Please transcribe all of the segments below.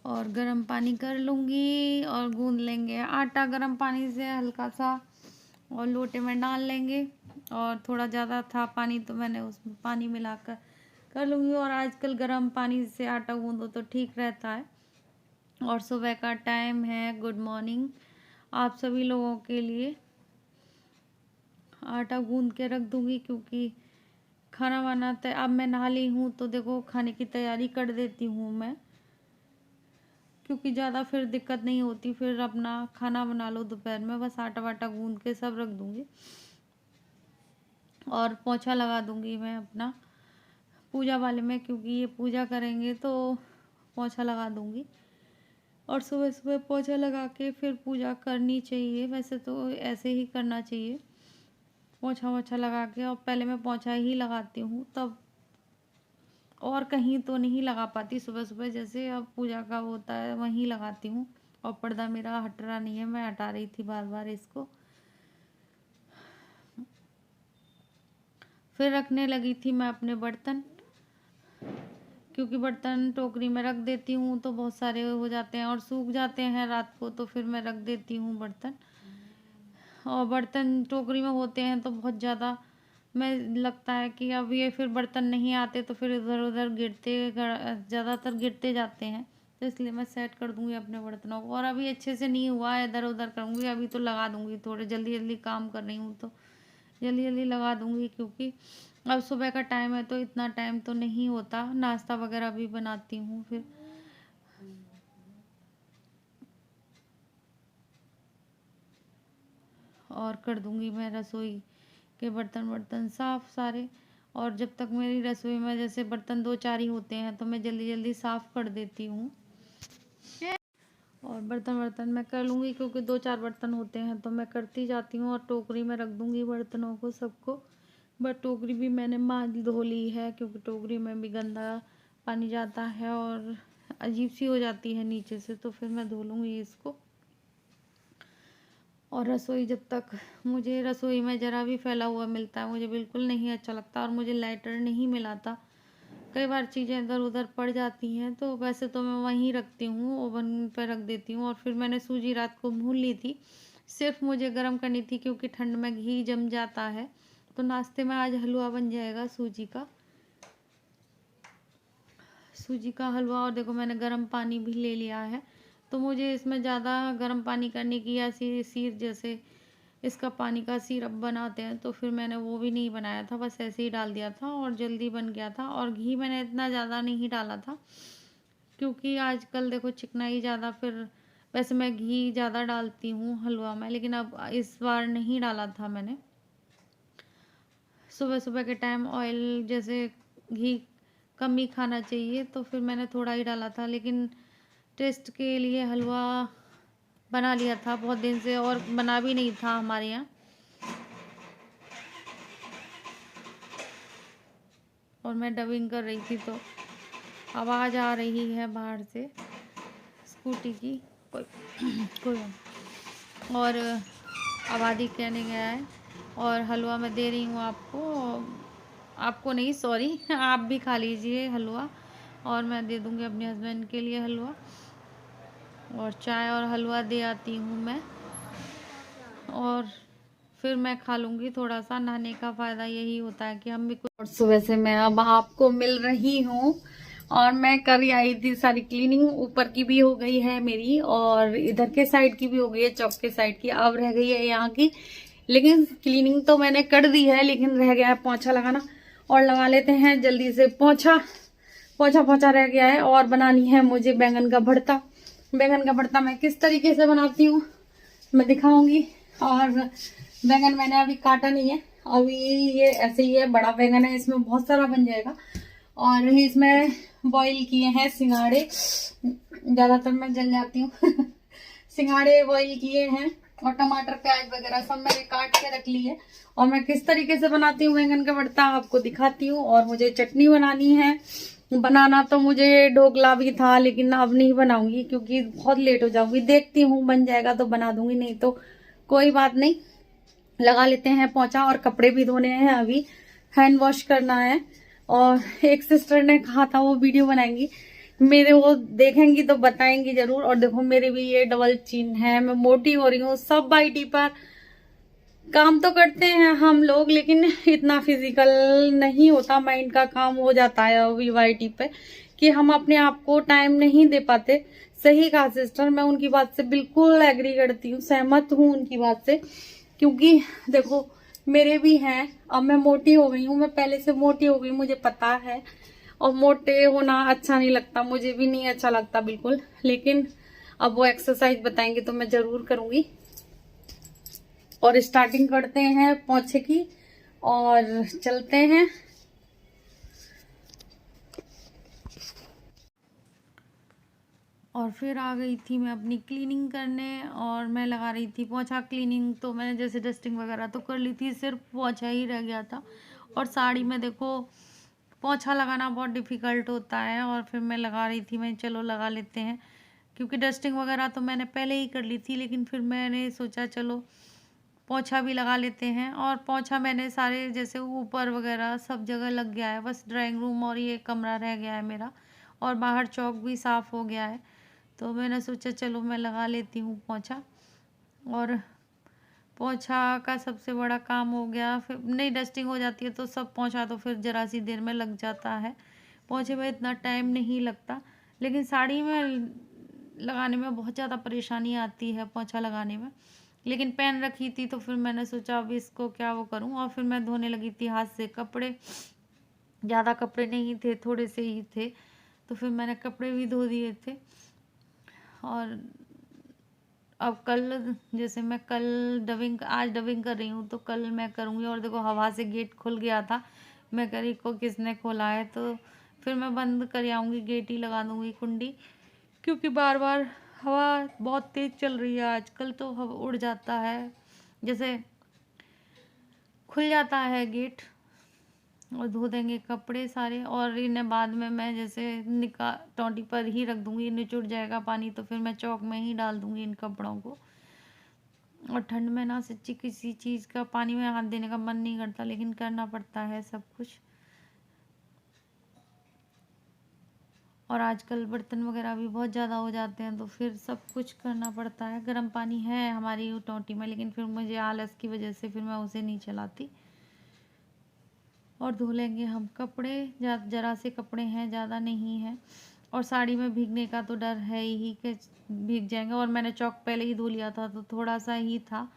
और गर्म पानी कर लूँगी और गूंद लेंगे आटा गर्म पानी से हल्का सा, और लोटे में डाल लेंगे। और थोड़ा ज़्यादा था पानी तो मैंने उसमें पानी मिलाकर कर लूँगी। और आजकल गर्म पानी से आटा गूंदो तो ठीक रहता है। और सुबह का टाइम है, गुड मॉर्निंग आप सभी लोगों के लिए। आटा गूंद के रख दूँगी क्योंकि खाना बनाते अब मैं नहा ली हूँ तो देखो खाने की तैयारी कर देती हूँ मैं, क्योंकि ज़्यादा फिर दिक्कत नहीं होती, फिर अपना खाना बना लो दोपहर में। बस आटा वाटा गूंद के सब रख दूँगी और पोंछा लगा दूँगी मैं अपना पूजा वाले में, क्योंकि ये पूजा करेंगे तो पोंछा लगा दूँगी। और सुबह सुबह पोंछा लगा के फिर पूजा करनी चाहिए, वैसे तो ऐसे ही करना चाहिए पोंछा वोछा लगा के। और पहले मैं पोंछा ही लगाती हूँ तब, और कहीं तो नहीं लगा पाती सुबह सुबह, जैसे अब पूजा का होता है वहीं लगाती हूँ। और पर्दा मेरा हट रहा नहीं है, मैं हटा रही थी बार बार इसको। फिर रखने लगी थी मैं अपने बर्तन, क्योंकि बर्तन टोकरी में रख देती हूँ तो बहुत सारे हो जाते हैं और सूख जाते हैं रात को, तो फिर मैं रख देती हूँ बर्तन। और बर्तन टोकरी में होते हैं तो बहुत ज़्यादा मैं लगता है कि अब ये फिर बर्तन नहीं आते तो फिर इधर उधर ज़्यादातर गिरते जाते हैं, तो इसलिए मैं सेट कर दूँगी अपने बर्तनों को। और अभी अच्छे से नहीं हुआ है, इधर उधर करूँगी, अभी तो लगा दूँगी, थोड़े जल्दी जल्दी काम कर रही हूँ तो जल्दी जल्दी लगा दूँगी, क्योंकि अब सुबह का टाइम है तो इतना टाइम तो नहीं होता, नाश्ता वगैरह भी बनाती हूँ फिर। और कर दूँगी मैं रसोई के बर्तन साफ़ सारे। और जब तक मेरी रसोई में जैसे बर्तन 2-4 ही होते हैं तो मैं जल्दी जल्दी साफ़ कर देती हूँ। और बर्तन मैं कर लूँगी, क्योंकि 2-4 बर्तन होते हैं तो मैं करती जाती हूँ। और टोकरी में रख दूँगी बर्तनों को सबको। बट टोकरी भी मैंने मांज धो ली है, क्योंकि टोकरी में भी गंदा पानी जाता है और अजीब सी हो जाती है नीचे से, तो फिर मैं धो लूँगी इसको। और रसोई जब तक मुझे रसोई में ज़रा भी फैला हुआ मिलता है मुझे बिल्कुल नहीं अच्छा लगता। और मुझे लाइटर नहीं मिलाता, कई बार चीज़ें इधर उधर पड़ जाती हैं, तो वैसे तो मैं वहीं रखती हूँ, ओवन पर रख देती हूँ। और फिर मैंने सूजी रात को भून ली थी, सिर्फ मुझे गर्म करनी थी क्योंकि ठंड में घी जम जाता है। तो नाश्ते में आज हलवा बन जाएगा सूजी का हलवा। और देखो मैंने गर्म पानी भी ले लिया है, तो मुझे इसमें ज़्यादा गर्म पानी करने की, या सीर जैसे इसका पानी का सिरप बनाते हैं तो फिर मैंने वो भी नहीं बनाया था, बस ऐसे ही डाल दिया था और जल्दी बन गया था। और घी मैंने इतना ज़्यादा नहीं डाला था, क्योंकि आजकल देखो चिकनाई ज़्यादा, फिर वैसे मैं घी ज़्यादा डालती हूँ हलवा में, लेकिन अब इस बार नहीं डाला था मैंने। सुबह सुबह के टाइम ऑयल जैसे घी कम ही खाना चाहिए, तो फिर मैंने थोड़ा ही डाला था, लेकिन टेस्ट के लिए हलवा बना लिया था बहुत दिन से, और बना भी नहीं था हमारे यहाँ। और मैं डबिंग कर रही थी तो आवाज़ आ रही है बाहर से स्कूटी की, कोई और आबादी कहने गया है। और हलवा मैं दे रही हूँ आपको नहीं, सॉरी आप भी खा लीजिए हलवा। और मैं दे दूँगी अपने हस्बैंड के लिए हलवा, और चाय और हलवा दे आती हूँ मैं, और फिर मैं खा लूँगी थोड़ा सा। नहाने का फ़ायदा यही होता है कि हम भी कुछ। और सुबह से मैं अब आपको मिल रही हूँ, और मैं कर आई थी सारी क्लीनिंग, ऊपर की भी हो गई है मेरी और इधर के साइड की भी हो गई है, चौक के साइड की। अब रह गई है यहाँ की, लेकिन क्लीनिंग तो मैंने कर दी है, लेकिन रह गया है पोंछा लगाना। और लगा लेते हैं जल्दी से पोंछा रह गया है। और बनानी है मुझे बैंगन का भरता। बैंगन का भरता मैं किस तरीके से बनाती हूँ मैं दिखाऊंगी। और बैंगन मैंने अभी काटा नहीं है, अभी ये ऐसे ही है, बड़ा बैंगन है, इसमें बहुत सारा बन जाएगा। और इसमें बॉईल किए हैं सिंगाड़े, ज्यादातर मैं जल जाती हूँ सिंगाड़े बॉईल किए हैं, और टमाटर प्याज वगैरह सब मैंने काट के रख ली है। और मैं किस तरीके से बनाती हूँ बैंगन का भरता आपको दिखाती हूँ। और मुझे चटनी बनानी है, बनाना तो मुझे ढोकला भी था, लेकिन अब नहीं बनाऊंगी क्योंकि बहुत लेट हो जाऊंगी। देखती हूँ बन जाएगा तो बना दूंगी, नहीं तो कोई बात नहीं। लगा लेते हैं पोंछा, और कपड़े भी धोने हैं, अभी हैंड वॉश करना है। और एक सिस्टर ने कहा था वो वीडियो बनाएंगी, मेरे वो देखेंगी तो बताएंगी जरूर। और देखो मेरे भी ये डबल चिन है, मैं मोटी हो रही हूँ। सब वाईटी पर काम तो करते हैं हम लोग, लेकिन इतना फिजिकल नहीं होता, माइंड का काम हो जाता है अभी वाईटी पे, कि हम अपने आप को टाइम नहीं दे पाते। सही कहा सिस्टर, मैं उनकी बात से बिल्कुल एग्री करती हूँ, सहमत हूँ उनकी बात से। क्योंकि देखो मेरे भी हैं, अब मैं मोटी हो गई हूँ, मैं पहले से मोटी हो गई, मुझे पता है। और मोटे होना अच्छा नहीं लगता, मुझे भी नहीं अच्छा लगता बिल्कुल। लेकिन अब वो एक्सरसाइज बताएंगे तो मैं जरूर करूंगी। और स्टार्टिंग करते हैं पोंछे की और चलते हैं। और फिर आ गई थी मैं अपनी क्लीनिंग करने, और मैं लगा रही थी पोंछा। क्लीनिंग तो मैंने जैसे डस्टिंग वगैरह तो कर ली थी, सिर्फ पोंछा ही रह गया था। और साड़ी में देखो पोंछा लगाना बहुत डिफ़िकल्ट होता है, और फिर मैं लगा रही थी, मैं चलो लगा लेते हैं। क्योंकि डस्टिंग वगैरह तो मैंने पहले ही कर ली थी, लेकिन फिर मैंने सोचा चलो पोंछा भी लगा लेते हैं। और पोंछा मैंने सारे जैसे ऊपर वगैरह सब जगह लग गया है, बस ड्राइंग रूम और ये कमरा रह गया है मेरा, और बाहर चौक भी साफ़ हो गया है। तो मैंने सोचा चलो मैं लगा लेती हूँ पोंछा। और पोंछा का सबसे बड़ा काम हो गया, फिर नहीं डस्टिंग हो जाती है तो सब पोंछा तो फिर ज़रा सी देर में लग जाता है। पोंछे में इतना टाइम नहीं लगता, लेकिन साड़ी में लगाने में बहुत ज़्यादा परेशानी आती है पोंछा लगाने में। लेकिन पहन रखी थी तो फिर मैंने सोचा अब इसको क्या वो करूँ। और फिर मैं धोने लगी थी हाथ से कपड़े। ज़्यादा कपड़े नहीं थे, थोड़े से ही थे, तो फिर मैंने कपड़े भी धो दिए थे। और अब कल जैसे मैं कल आज डबिंग कर रही हूँ, तो कल मैं करूँगी। और देखो हवा से गेट खुल गया था, मैं कह रही को किसने खोला है, तो फिर मैं बंद कर आऊँगी, गेट ही लगा दूँगी कुंडी। क्योंकि बार बार हवा बहुत तेज़ चल रही है आजकल, तो हवा उड़ जाता है, जैसे खुल जाता है गेट। और धो देंगे कपड़े सारे, और इन्हें बाद में मैं जैसे टोंटी पर ही रख दूँगी, निचुड़ जाएगा पानी तो फिर मैं चौक में ही डाल दूँगी इन कपड़ों को। और ठंड में ना सच्ची किसी चीज़ का पानी में हाथ देने का मन नहीं करता, लेकिन करना पड़ता है सब कुछ। और आजकल बर्तन वगैरह भी बहुत ज़्यादा हो जाते हैं, तो फिर सब कुछ करना पड़ता है। गर्म पानी है हमारी टोंटी में, लेकिन फिर मुझे आलस की वजह से फिर मैं उसे नहीं चलाती। और धो लेंगे हम कपड़े, ज़रा से कपड़े हैं, ज़्यादा नहीं है। और साड़ी में भीगने का तो डर है ही कि भीग जाएंगे। और मैंने चौक पहले ही धो लिया था, तो थोड़ा सा ही था,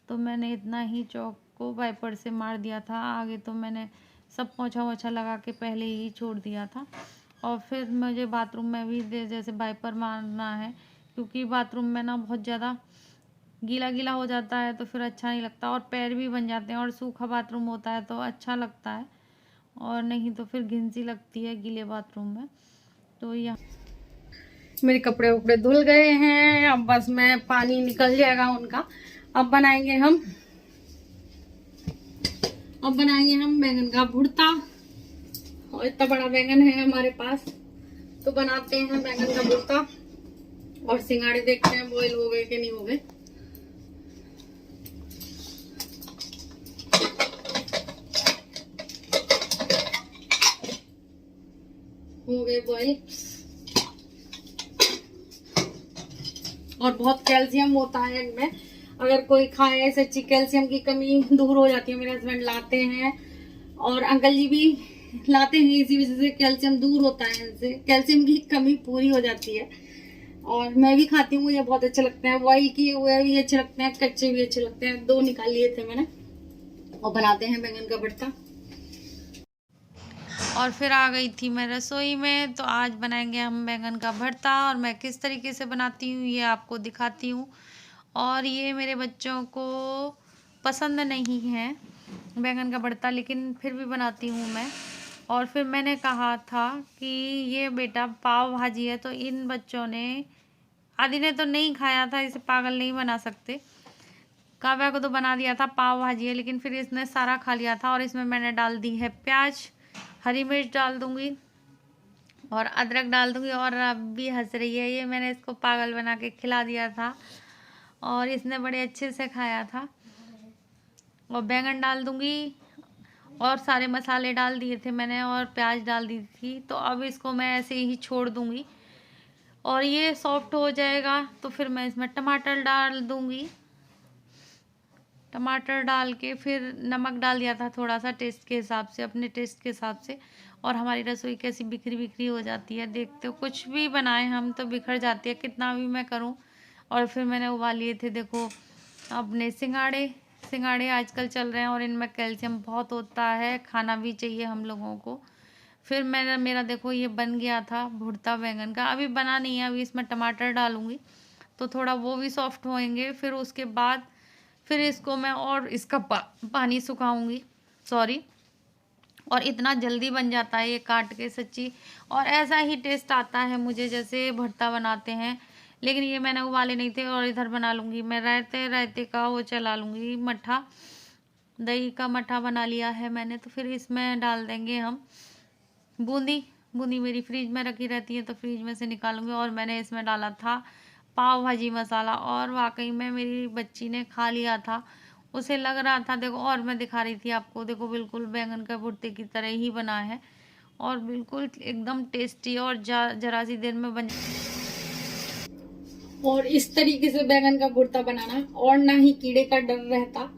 तो मैंने इतना ही चौक को वाइपर से मार दिया था। आगे तो मैंने सब पोंछा वोछा लगा के पहले ही छोड़ दिया था। और फिर मुझे बाथरूम में भी जैसे वाइपर मारना है, क्योंकि बाथरूम में ना बहुत ज़्यादा गीला गीला हो जाता है, तो फिर अच्छा नहीं लगता, और पैर भी बन जाते हैं। और सूखा बाथरूम होता है तो अच्छा लगता है, और नहीं तो फिर घिनसी लगती है गीले बाथरूम में। तो यह मेरे कपड़े उपड़े धुल गए हैं, अब बस मैं पानी निकल जाएगा उनका। अब बनाएंगे हम बैंगन का भुर्ता। और इतना बड़ा बैंगन है हमारे पास, तो बनाते हैं बैंगन का भुर्ता। और सिंगाड़े देखते हैं बॉईल हो गए कि नहीं हो गए। हो गए बॉईल। और बहुत कैल्शियम होता है इनमें, अगर कोई खाए सच्ची कैल्शियम की कमी दूर हो जाती है। मेरे हस्बैंड लाते हैं और अंकल जी भी लाते हैं, इसी वजह से कैल्शियम दूर होता है इनसे, कैल्शियम की कमी पूरी हो जाती है। और मैं भी खाती हूँ, मुझे बहुत अच्छे लगते हैं। बॉईल किए हुए भी अच्छे लगते हैं, कच्चे भी अच्छे लगते हैं। 2 निकाल लिए थे मैंने। और बनाते हैं बैंगन का भरता। और फिर आ गई थी मैं रसोई में, तो आज बनाएंगे हम बैंगन का भरता। और मैं किस तरीके से बनाती हूँ ये आपको दिखाती हूँ। और ये मेरे बच्चों को पसंद नहीं है बैंगन का भरता, लेकिन फिर भी बनाती हूँ मैं। और फिर मैंने कहा था कि ये बेटा पाव भाजी है, तो इन बच्चों ने, आदि ने तो नहीं खाया था, इसे पागल नहीं बना सकते। काव्या को तो बना दिया था पाव भाजी है, लेकिन फिर इसने सारा खा लिया था। और इसमें मैंने डाल दी है प्याज, हरी मिर्च डाल दूंगी, और अदरक डाल दूंगी। और अब भी हंस रही है, ये मैंने इसको पागल बना के खिला दिया था, और इसने बड़े अच्छे से खाया था। और बैंगन डाल दूंगी, और सारे मसाले डाल दिए थे मैंने और प्याज डाल दी थी। तो अब इसको मैं ऐसे ही छोड़ दूँगी और ये सॉफ्ट हो जाएगा तो फिर मैं इसमें टमाटर डाल दूँगी। टमाटर डाल के फिर नमक डाल दिया था थोड़ा सा टेस्ट के हिसाब से, अपने टेस्ट के हिसाब से। और हमारी रसोई कैसी बिखरी बिखरी हो जाती है, देखते हो कुछ भी बनाए हम तो बिखर जाती है, कितना भी मैं करूं। और फिर मैंने उबाल लिए थे देखो अपने सिंगाड़े। सिंगाड़े आजकल चल रहे हैं और इनमें कैल्शियम बहुत होता है, खाना भी चाहिए हम लोगों को। फिर मेरा देखो ये बन गया था भुर्ता बैंगन का। अभी बना नहीं है, अभी इसमें टमाटर डालूंगी तो थोड़ा वो भी सॉफ्ट होएंगे। फिर उसके बाद फिर इसको मैं और इसका पानी सुखाऊंगी, सॉरी। और इतना जल्दी बन जाता है ये काट के सच्ची, और ऐसा ही टेस्ट आता है मुझे जैसे भरता बनाते हैं। लेकिन ये मैंने उबाले नहीं थे और इधर बना लूँगी मैं रायते का वो चला लूँगी मट्ठा, दही का मट्ठा बना लिया है मैंने। तो फिर इसमें डाल देंगे हम बूंदी। बूंदी मेरी फ्रिज में रखी रहती है तो फ्रिज में से निकालूंगी। और मैंने इसमें डाला था पाव भाजी मसाला, और वाकई में मेरी बच्ची ने खा लिया था, उसे लग रहा था देखो। और मैं दिखा रही थी आपको, देखो बिल्कुल बैंगन का भुर्ते की तरह ही बना है और बिल्कुल एकदम टेस्टी और जरा सी देर में बन। और इस तरीके से बैंगन का भुर्ता बनाना, और ना ही कीड़े का डर रहता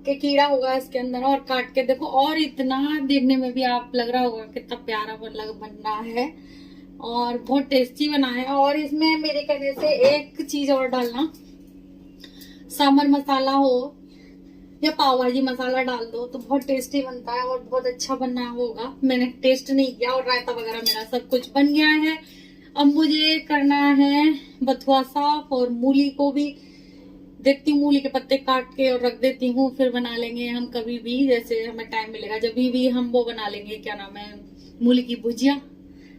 कि कीड़ा होगा इसके अंदर। और काट के देखो, और इतना देखने में भी आप लग रहा होगा कितना प्यारा बन रहा है और बहुत टेस्टी बना है। और इसमें मेरे कहने से एक चीज और डालना, सांभर मसाला हो या पाव भाजी मसाला डाल दो तो बहुत टेस्टी बनता है और बहुत अच्छा बनना होगा। मैंने टेस्ट नहीं किया और रायता वगैरह मेरा सब कुछ बन गया है। अब मुझे करना है बथुआ साफ, और मूली को भी देखती हूँ, मूली के पत्ते काट के और रख देती हूँ। फिर बना लेंगे हम कभी भी, जैसे हमें टाइम मिलेगा जब भी हम वो बना लेंगे, क्या नाम है, मूली की भुजिया।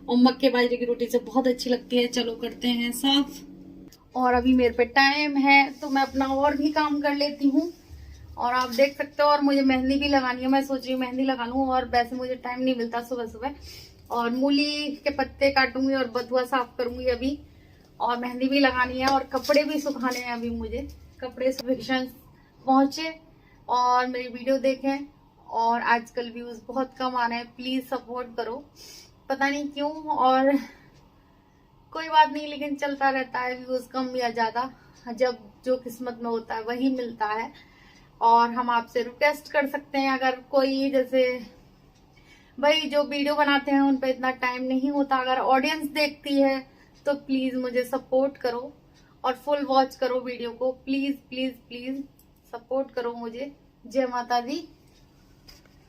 और मक्के बाजरे की रोटी से बहुत अच्छी लगती है। चलो करते हैं साफ। और अभी मेरे पे टाइम है तो मैं अपना और भी काम कर लेती हूँ। और आप देख सकते हो, और मुझे मेहंदी भी लगानी है, मैं सोच रही हूँ मेहंदी लगा लूँ। और वैसे मुझे टाइम नहीं मिलता सुबह सुबह। और मूली के पत्ते काटूंगी और बथुआ साफ करूंगी अभी, और मेहंदी भी लगानी है और कपड़े भी सुखाने हैं अभी मुझे। कपड़े वेकेशन पहुंचे और मेरी वीडियो देखें। और आजकल व्यूज बहुत कम आ रहे हैं, प्लीज सपोर्ट करो। पता नहीं क्यों, और कोई बात नहीं, लेकिन चलता रहता है, व्यूज कम या ज्यादा, जब जो किस्मत में होता है वही मिलता है। और हम आपसे रिक्वेस्ट कर सकते हैं, अगर कोई जैसे भाई जो वीडियो बनाते हैं उन पे इतना टाइम नहीं होता, अगर ऑडियंस देखती है तो प्लीज मुझे सपोर्ट करो और फुल वॉच करो वीडियो को। प्लीज प्लीज प्लीज सपोर्ट करो मुझे। जय माता दी।